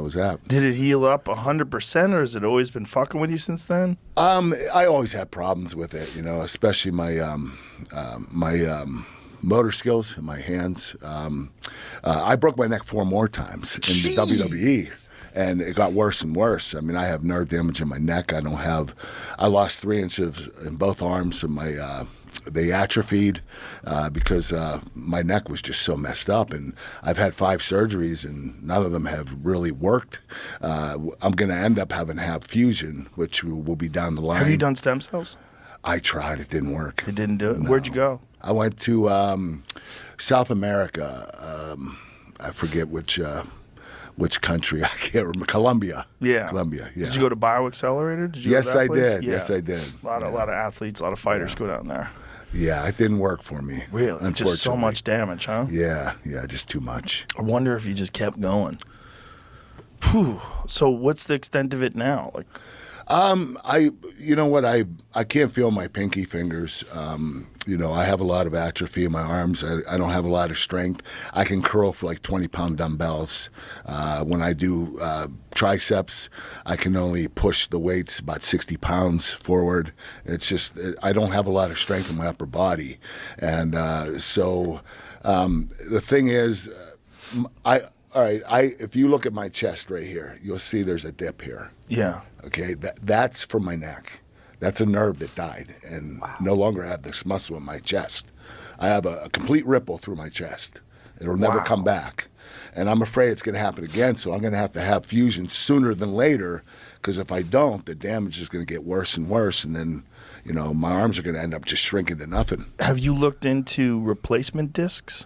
was that. Did it heal up 100%, or has it always been fucking with you since then? I always had problems with it, especially my motor skills in my hands. I broke my neck 4 more times in the WWE. And it got worse and worse. I mean, I have nerve damage in my neck. I lost 3 inches in both arms, and they atrophied because my neck was just so messed up. And I've had 5 surgeries, and none of them have really worked. I'm going to end up having to have fusion, which will be down the line. Have you done stem cells? I tried. It didn't work. It didn't do it? No. Where'd you go? I went to South America. I forget which country. I can't remember. Colombia. Yeah. Colombia, yeah. Did you go to BioAccelerator? Did you Yes, go to that I place? did. Yeah. Yes, I did. A lot of athletes, a lot of fighters go down there. Yeah, it didn't work for me. Really? Unfortunately. Just so much damage, huh? Yeah, just too much. I wonder if you just kept going. Whew. So what's the extent of it now? Like, you know what? I can't feel my pinky fingers. I have a lot of atrophy in my arms. I don't have a lot of strength. I can curl for like 20-pound dumbbells. When I do triceps, I can only push the weights about 60 pounds forward. It's just I don't have a lot of strength in my upper body, and so the thing is, if you look at my chest right here, you'll see there's a dip here. yeah. Okay, that's from my neck. That's a nerve that died and no longer have this muscle in my chest. I have a complete ripple through my chest. It'll never come back. And I'm afraid it's going to happen again, so I'm going to have fusion sooner than later, because if I don't, the damage is going to get worse and worse, and then, my arms are going to end up just shrinking to nothing. Have you looked into replacement discs?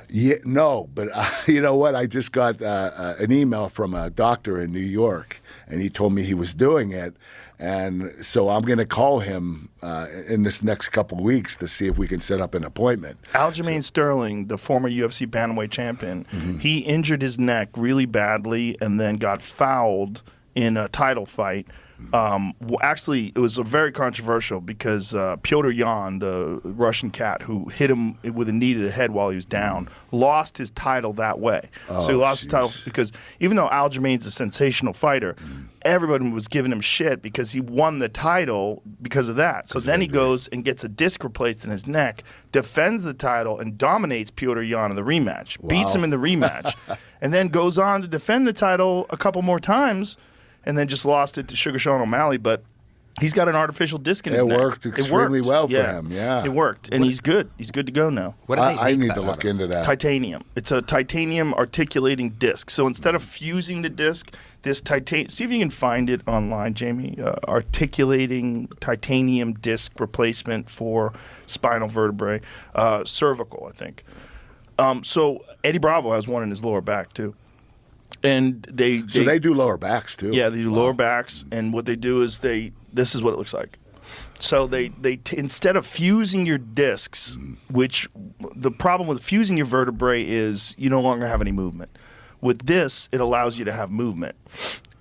Yeah, no, but you know what? I just got an email from a doctor in New York, and he told me he was doing it. And so I'm going to call him in this next couple of weeks to see if we can set up an appointment. Aljamain Sterling, the former UFC bantamweight champion, he injured his neck really badly and then got fouled in a title fight. Actually, it was very controversial because Petr Yan, the Russian cat who hit him with a knee to the head while he was down, lost his title that way. So he lost his title because even though Aljamain's a sensational fighter, everybody was giving him shit because he won the title because of that. So then he goes and gets a disc replaced in his neck, defends the title, and dominates Petr Yan in the rematch, beats him in the rematch, and then goes on to defend the title a couple more times, and then just lost it to Sugar Sean O'Malley. But he's got an artificial disc in his neck. It worked extremely well for him, yeah. It worked, and he's good. He's good to go now. What did they I make need that to out look of? into that. Titanium. It's a titanium articulating disc. So instead of fusing the disc, this titanium, see if you can find it online, Jamie, articulating titanium disc replacement for spinal vertebrae, cervical, I think. So Eddie Bravo has one in his lower back, too. And they do lower backs too. Yeah, they do lower backs, and what they do is this is what it looks like. So they instead of fusing your discs, which the problem with fusing your vertebrae is you no longer have any movement. With this, it allows you to have movement,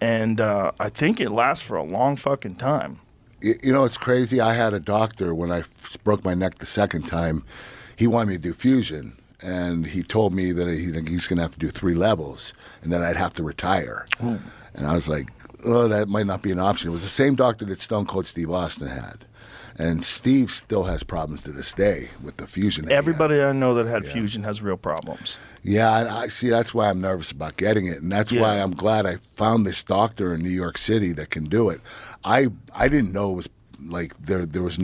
and I think it lasts for a long fucking time. It's crazy. I had a doctor when I broke my neck the second time. He wanted me to do fusion. And he told me that he's going to have to do 3 levels, and then I'd have to retire. Ooh. And I was like, oh, that might not be an option. It was the same doctor that Stone Cold Steve Austin had. And Steve still has problems to this day with the fusion. Everybody I know that had fusion has real problems. Yeah, I see. That's why I'm nervous about getting it, and that's why I'm glad I found this doctor in New York City that can do it. I didn't know it was like there was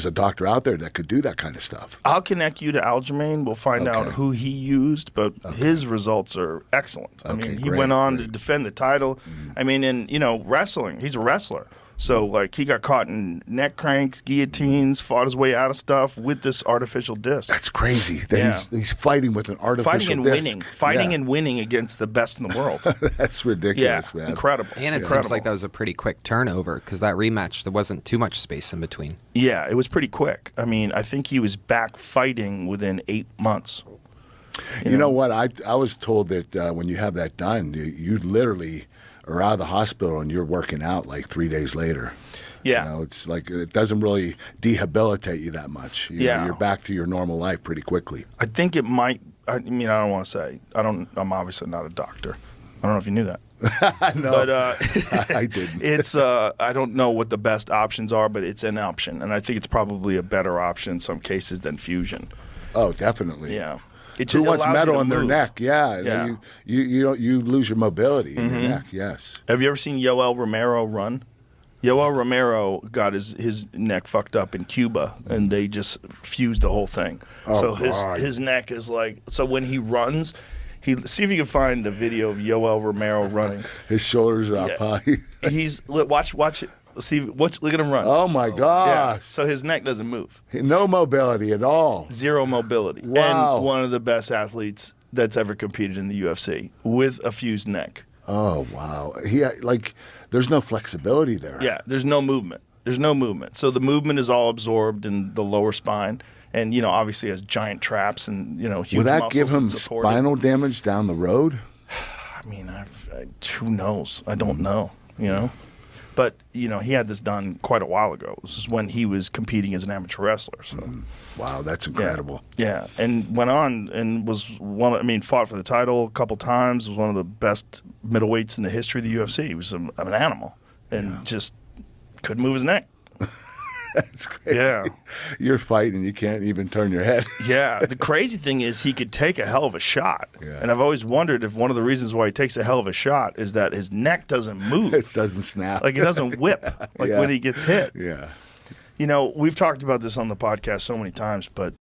a doctor out there that could do that kind of stuff. I'll connect you to Aljamain. We'll find out who he used, but his results are excellent. I mean, he went on to defend the title. I mean, and wrestling, he's a wrestler. So, like, he got caught in neck cranks, guillotines, fought his way out of stuff with this artificial disc. That's crazy. That he's fighting with an artificial disc. Fighting and winning against the best in the world. That's ridiculous, man. Incredible. And it seems like that was a pretty quick turnover because that rematch, there wasn't too much space in between. Yeah, it was pretty quick. I mean, I think he was back fighting within 8 months. You know what? I was told that when you have that done, you literally are out of the hospital and you're working out like 3 days later. Yeah. It's like it doesn't really debilitate you that much. You're back to your normal life pretty quickly. I think it might. I mean, I don't want to say. I'm obviously not a doctor. I don't know if you knew that. No, But I didn't. it's I don't know what the best options are, but it's an option, and I think it's probably a better option in some cases than fusion. Oh, definitely. Yeah. It Who just wants allows you metal to in their move. neck? Yeah. Yeah. You lose your mobility in your neck. Yes. Have you ever seen Yoel Romero run? Yoel Romero got his neck fucked up in Cuba, and they just fused the whole thing. Oh, So God. his neck is like, so when he runs, see if you can find a video of Yoel Romero running. His shoulders are up Yeah. high. Watch it. Look at him run. Oh my Yeah. gosh. So his neck doesn't move. No mobility at all. Zero mobility. Wow. And one of the best athletes that's ever competed in the UFC with a fused neck. Oh wow. There's no flexibility there. Yeah, there's no movement. There's no movement. So the movement is all absorbed in the lower spine, and obviously has giant traps and huge Will that muscles give him that support it. spinal damage down the road? I mean, who knows? I don't know. But he had this done quite a while ago. This is when he was competing as an amateur wrestler. So. Wow, that's incredible. Yeah, and went on and was fought for the title a couple times. Was one of the best middleweights in the history of the UFC. He was an animal, and just couldn't move his neck. That's crazy. Yeah. You're fighting, you can't even turn your head. Yeah, the crazy thing is he could take a hell of a shot. Yeah. And I've always wondered if one of the reasons why he takes a hell of a shot is that his neck doesn't move. It doesn't snap. Like it doesn't whip like Yeah. when he gets hit. Yeah. We've talked about this on the podcast so many times, but